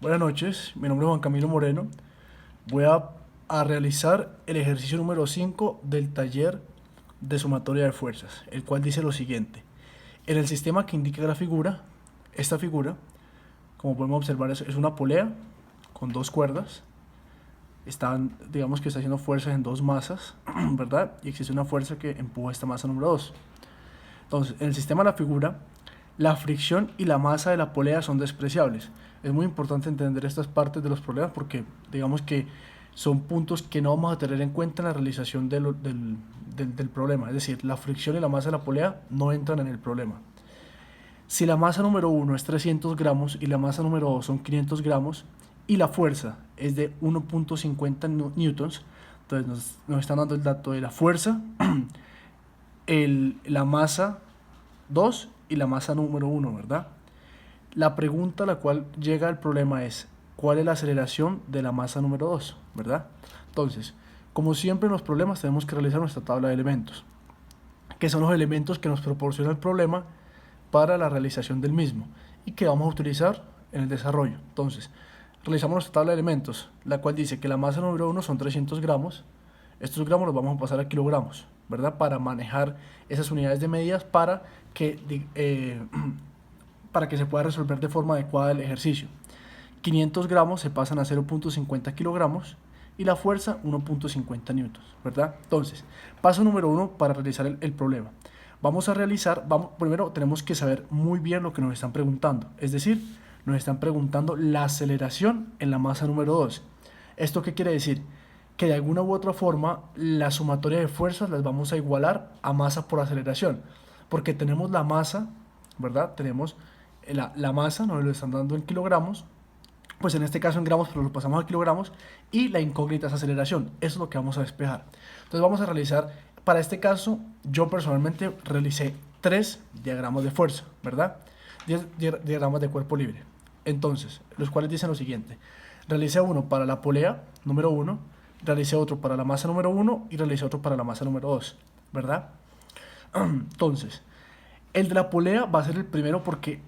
Buenas noches, mi nombre es Juan Camilo Moreno. Voy a realizar el ejercicio número 5 del taller de sumatoria de fuerzas, el cual dice lo siguiente. En el sistema que indica la figura, esta figura, como podemos observar, es una polea con dos cuerdas. Digamos que está haciendo fuerzas en dos masas, ¿verdad? Y existe una fuerza que empuja esta masa número 2. Entonces, en el sistema de la figura, la fricción y la masa de la polea son despreciables. Es muy importante entender estas partes de los problemas porque digamos que son puntos que no vamos a tener en cuenta en la realización del problema. Es decir, la fricción y la masa de la polea no entran en el problema. Si la masa número 1 es 300 gramos y la masa número 2 son 500 gramos y la fuerza es de 1.50 newtons, entonces nos están dando el dato de la fuerza, la masa 2 y la masa número 1, ¿verdad? La pregunta a la cual llega el problema es, ¿cuál es la aceleración de la masa número 2, ¿verdad? Entonces, como siempre en los problemas tenemos que realizar nuestra tabla de elementos, que son los elementos que nos proporciona el problema para la realización del mismo y que vamos a utilizar en el desarrollo. Entonces, realizamos nuestra tabla de elementos, la cual dice que la masa número 1 son 300 gramos, estos gramos los vamos a pasar a kilogramos, ¿verdad? Para manejar esas unidades de medidas para que se pueda resolver de forma adecuada el ejercicio. 500 gramos se pasan a 0.50 kilogramos y la fuerza 1.50 newtons, ¿verdad? Entonces, paso número 1 para realizar el problema. Primero tenemos que saber muy bien lo que nos están preguntando, es decir, nos están preguntando la aceleración en la masa número 2. ¿Esto qué quiere decir? Que de alguna u otra forma la sumatoria de fuerzas las vamos a igualar a masa por aceleración, porque tenemos la masa, ¿verdad? Tenemos la masa, nos lo están dando en kilogramos, pues en este caso en gramos, pero lo pasamos a kilogramos, y la incógnita es aceleración. Eso es lo que vamos a despejar. Entonces vamos a realizar, para este caso, yo personalmente realicé 3 diagramas de fuerza, ¿verdad? 10 diagramas de cuerpo libre. Entonces, los cuales dicen lo siguiente. Realicé uno para la polea número 1, realicé otro para la masa número 1 y realicé otro para la masa número 2, ¿verdad? Entonces, el de la polea va a ser el primero porque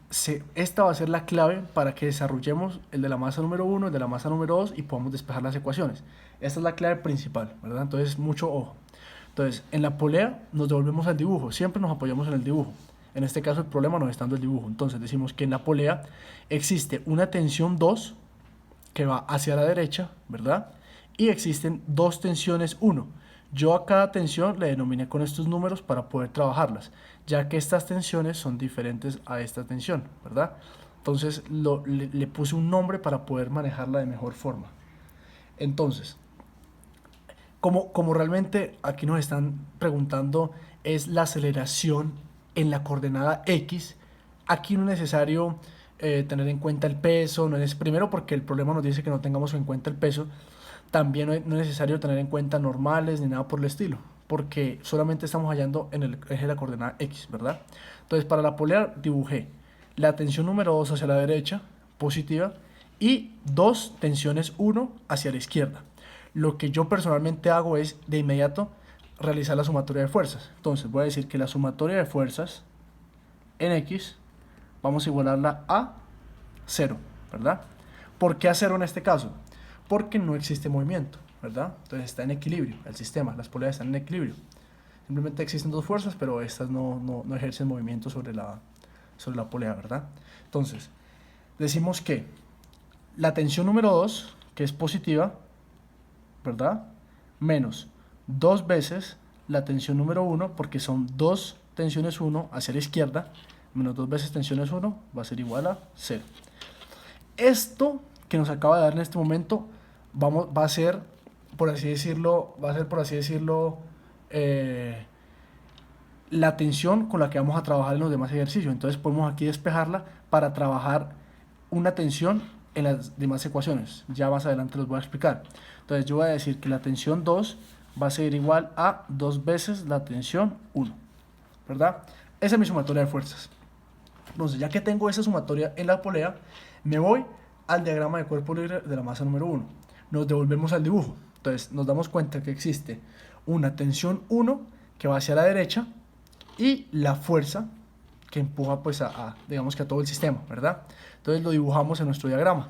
esta va a ser la clave para que desarrollemos el de la masa número 1, el de la masa número 2 y podamos despejar las ecuaciones. Esta es la clave principal, ¿verdad? Entonces, mucho ojo. Entonces, en la polea nos devolvemos al dibujo, siempre nos apoyamos en el dibujo. En este caso el problema nos está dando el dibujo. Entonces decimos que en la polea existe una tensión 2 que va hacia la derecha, ¿verdad? Y existen dos tensiones 1. Yo a cada tensión le denominé con estos números para poder trabajarlas, ya que estas tensiones son diferentes a esta tensión, ¿verdad? Entonces le puse un nombre para poder manejarla de mejor forma. Entonces, como realmente aquí nos están preguntando es la aceleración en la coordenada X, aquí no es necesario tener en cuenta el peso, no es, primero porque el problema nos dice que no tengamos en cuenta el peso, también no es necesario tener en cuenta normales ni nada por el estilo, porque solamente estamos hallando en el eje de la coordenada X, ¿verdad? Entonces para la polea dibujé la tensión número 2 hacia la derecha, positiva, y dos tensiones 1 hacia la izquierda. Lo que yo personalmente hago es de inmediato realizar la sumatoria de fuerzas. Entonces voy a decir que la sumatoria de fuerzas en X vamos a igualarla a 0, ¿verdad? ¿Por qué a 0 en este caso? Porque no existe movimiento, ¿verdad? Entonces está en equilibrio el sistema, las poleas están en equilibrio. Simplemente existen dos fuerzas, pero estas no ejercen movimiento sobre la polea, ¿verdad? Entonces, decimos que la tensión número 2, que es positiva, ¿verdad? Menos 2 veces la tensión número 1, porque son dos tensiones 1 hacia la izquierda, menos 2 veces tensiones 1 va a ser igual a 0. Esto que nos acaba de dar en este momento va a ser, por así decirlo, la tensión con la que vamos a trabajar en los demás ejercicios. Entonces podemos aquí despejarla para trabajar una tensión en las demás ecuaciones. Ya más adelante los voy a explicar. Entonces yo voy a decir que la tensión 2 va a ser igual a 2 veces la tensión 1, ¿verdad? Esa es mi sumatoria de fuerzas. Entonces, ya que tengo esa sumatoria en la polea, me voy al diagrama de cuerpo libre de la masa número 1. Nos devolvemos al dibujo. Entonces, nos damos cuenta que existe una tensión 1 que va hacia la derecha y la fuerza que empuja pues digamos que a todo el sistema, ¿verdad? Entonces lo dibujamos en nuestro diagrama.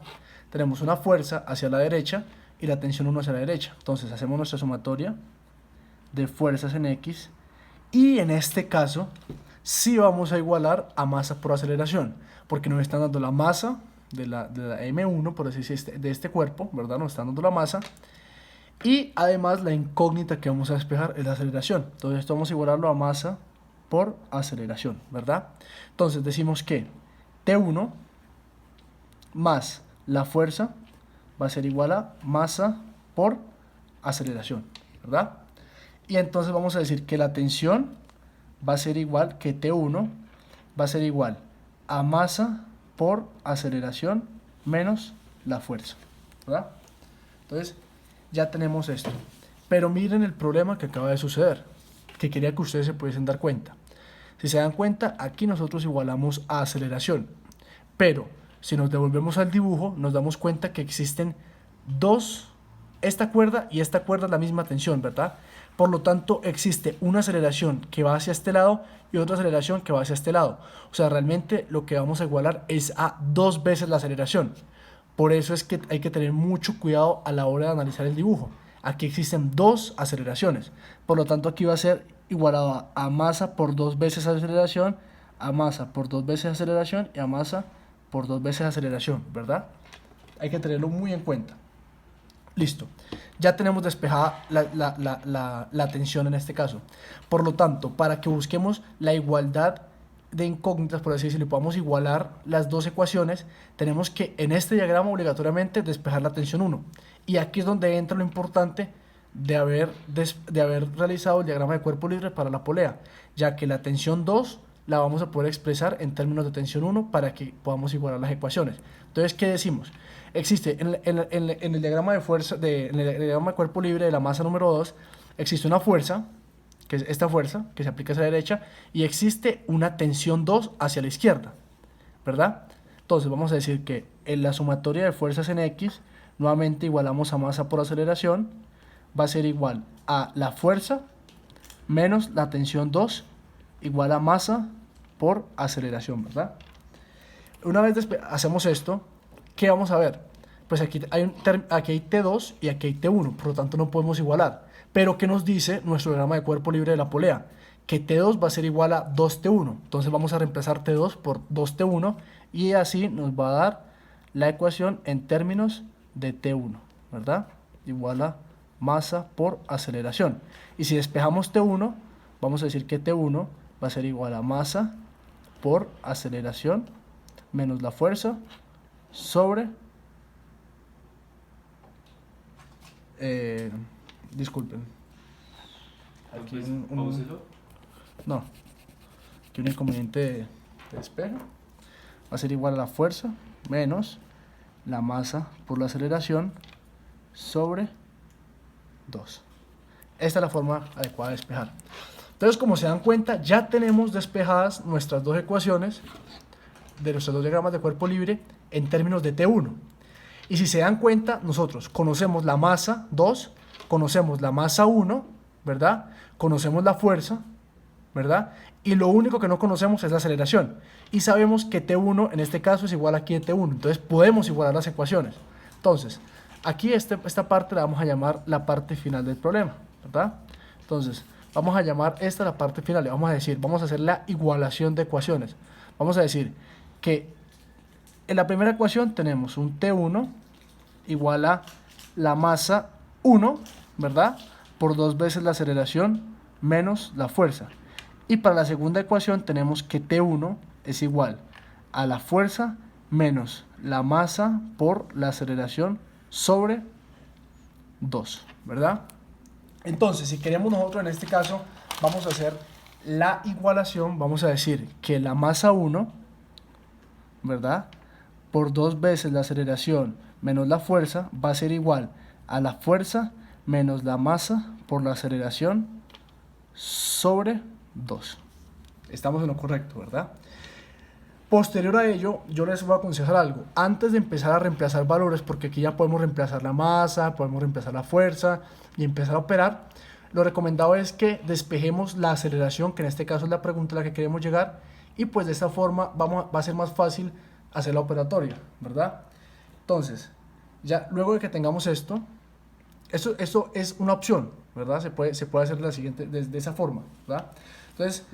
tenemos una fuerza hacia la derecha y la tensión 1 hacia la derecha. Entonces hacemos nuestra sumatoria de fuerzas en X y en este caso sí vamos a igualar a masa por aceleración, porque nos están dando la masa de la M1, por así decir, de este cuerpo, ¿verdad? Nos están dando la masa y además la incógnita que vamos a despejar es la aceleración. Entonces esto vamos a igualarlo a masa por aceleración, ¿verdad? Entonces decimos que T1 más la fuerza va a ser igual a masa por aceleración, ¿verdad? Y entonces vamos a decir que la tensión va a ser igual que T1 va a ser igual a masa por aceleración menos la fuerza, ¿verdad? Entonces ya tenemos esto. Pero miren el problema que acaba de suceder, que quería que ustedes se pudiesen dar cuenta. Si se dan cuenta, aquí nosotros igualamos a aceleración, pero si nos devolvemos al dibujo, nos damos cuenta que existen dos, esta cuerda y esta cuerda es la misma tensión, ¿verdad? Por lo tanto, existe una aceleración que va hacia este lado y otra aceleración que va hacia este lado. O sea, realmente lo que vamos a igualar es a 2 veces la aceleración. Por eso es que hay que tener mucho cuidado a la hora de analizar el dibujo. Aquí existen 2 aceleraciones. Por lo tanto, aquí va a ser igualado a masa por 2 veces aceleración, a masa por 2 veces aceleración y a masa por 2 veces aceleración, ¿verdad? Hay que tenerlo muy en cuenta. Listo, ya tenemos despejada la tensión en este caso. Por lo tanto, para que busquemos la igualdad de incógnitas, por así decirlo, y podamos igualar las dos ecuaciones, tenemos que en este diagrama obligatoriamente despejar la tensión 1. Y aquí es donde entra lo importante de haber realizado el diagrama de cuerpo libre para la polea, ya que la tensión 2 la vamos a poder expresar en términos de tensión 1 para que podamos igualar las ecuaciones. Entonces, ¿qué decimos? Existe en el diagrama de fuerza, en el diagrama de cuerpo libre de la masa número 2, existe una fuerza, que es esta fuerza, que se aplica hacia la derecha, y existe una tensión 2 hacia la izquierda, ¿verdad? Entonces vamos a decir que en la sumatoria de fuerzas en X, nuevamente igualamos a masa por aceleración, va a ser igual a la fuerza menos la tensión 2 igual a masa por aceleración, ¿verdad? Una vez hacemos esto, ¿qué vamos a ver? Pues aquí hay T2 y aquí hay T1, por lo tanto no podemos igualar. Pero ¿qué nos dice nuestro diagrama de cuerpo libre de la polea? Que T2 va a ser igual a 2T1. Entonces vamos a reemplazar T2 por 2T1 y así nos va a dar la ecuación en términos de T1, ¿verdad? Igual a masa por aceleración. Y si despejamos T1, vamos a decir que T1 va a ser igual a masa por aceleración menos la fuerza sobre disculpen aquí no, aquí un inconveniente de despejo. Va a ser igual a la fuerza menos la masa por la aceleración sobre 2. Esta es la forma adecuada de despejar. Entonces, como se dan cuenta, ya tenemos despejadas nuestras dos ecuaciones de nuestros dos diagramas de cuerpo libre en términos de T1. Y si se dan cuenta, nosotros conocemos la masa 2, conocemos la masa 1, ¿verdad? Conocemos la fuerza, ¿verdad? Y lo único que no conocemos es la aceleración. Y sabemos que T1 en este caso es igual aquí a T1. Entonces podemos igualar las ecuaciones. Entonces, aquí esta parte la vamos a llamar la parte final del problema, ¿verdad? Entonces, vamos a llamar esta la parte final. Le vamos a decir, vamos a hacer la igualación de ecuaciones. Vamos a decir que en la primera ecuación tenemos un T1 igual a la masa 1, ¿verdad? Por 2 veces la aceleración menos la fuerza. Y para la segunda ecuación tenemos que T1 es igual a la fuerza menos la masa por la aceleración sobre 2, ¿verdad? Entonces, si queremos nosotros en este caso, vamos a hacer la igualación, vamos a decir que la masa 1, ¿verdad? Por 2 veces la aceleración menos la fuerza va a ser igual a la fuerza menos la masa por la aceleración sobre 2. Estamos en lo correcto, ¿verdad? Posterior a ello, yo les voy a aconsejar algo. Antes de empezar a reemplazar valores, porque aquí ya podemos reemplazar la masa, podemos reemplazar la fuerza y empezar a operar, lo recomendado es que despejemos la aceleración, que en este caso es la pregunta a la que queremos llegar, y pues de esta forma va a ser más fácil hacer la operatoria, ¿verdad? Entonces, Ya luego de que tengamos esto es una opción, ¿verdad? Se puede hacer de la siguiente, de esa forma, ¿verdad? Entonces,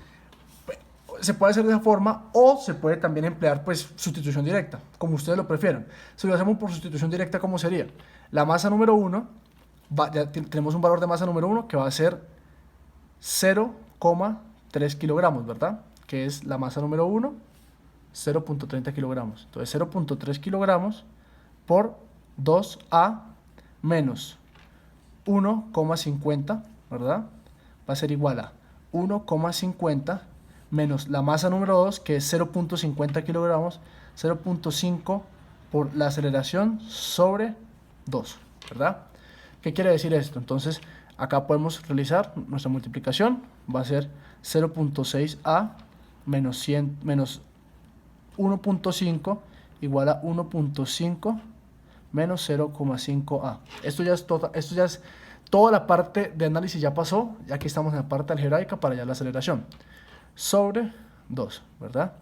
se puede hacer de esa forma o se puede también emplear pues sustitución directa, como ustedes lo prefieran. Si lo hacemos por sustitución directa, ¿cómo sería? La masa número 1, ya tenemos un valor de masa número 1 que va a ser 0,3 kilogramos, ¿verdad? Que es la masa número 1, 0,30 kilogramos. Entonces 0,3 kilogramos por 2A menos 1,50, ¿verdad? Va a ser igual a 1,50 menos la masa número 2, que es 0,50 kilogramos, 0,5 por la aceleración sobre 2, ¿verdad? ¿Qué quiere decir esto? Entonces, acá podemos realizar nuestra multiplicación, va a ser 0,6A menos 1,5 igual a 1,5 menos 0,5A. Esto ya es toda la parte de análisis ya pasó, ya que estamos en la parte algebraica para ya la aceleración. Sobre 2, ¿verdad?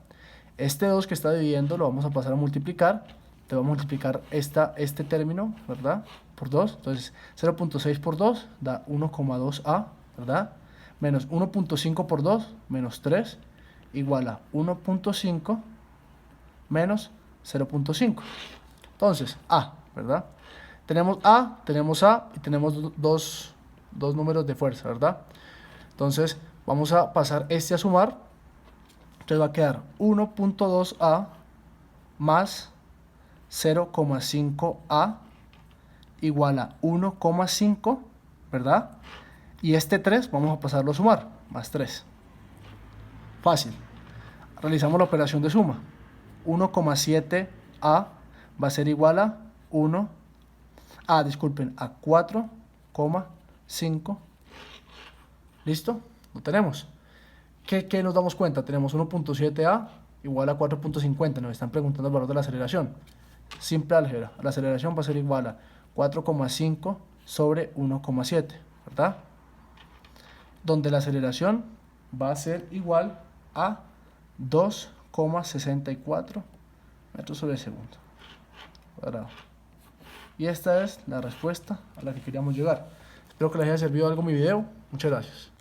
Este 2 que está dividiendo lo vamos a pasar a multiplicar. Te va a multiplicar este término, ¿verdad? Por 2. Entonces 0,6 por 2 da 1,2A, ¿verdad? Menos 1,5 por 2, menos 3, igual a 1,5 menos 0,5. Entonces, A, ¿verdad? Tenemos A y tenemos dos números de fuerza, ¿verdad? Entonces, vamos a pasar este a sumar. Entonces va a quedar 1,2A más 0,5A igual a 1,5, ¿verdad? Y este 3 vamos a pasarlo a sumar, más 3. Fácil. Realizamos la operación de suma. 1,7A va a ser igual a 4,5. ¿Listo? Lo tenemos. ¿Qué nos damos cuenta? Tenemos 1,7A igual a 4,50. Nos están preguntando el valor de la aceleración. Simple álgebra. La aceleración va a ser igual a 4,5 sobre 1,7, ¿verdad? Donde la aceleración va a ser igual a 2,64 metros sobre segundo cuadrado. Y esta es la respuesta a la que queríamos llegar. Espero que les haya servido algo mi video. Muchas gracias.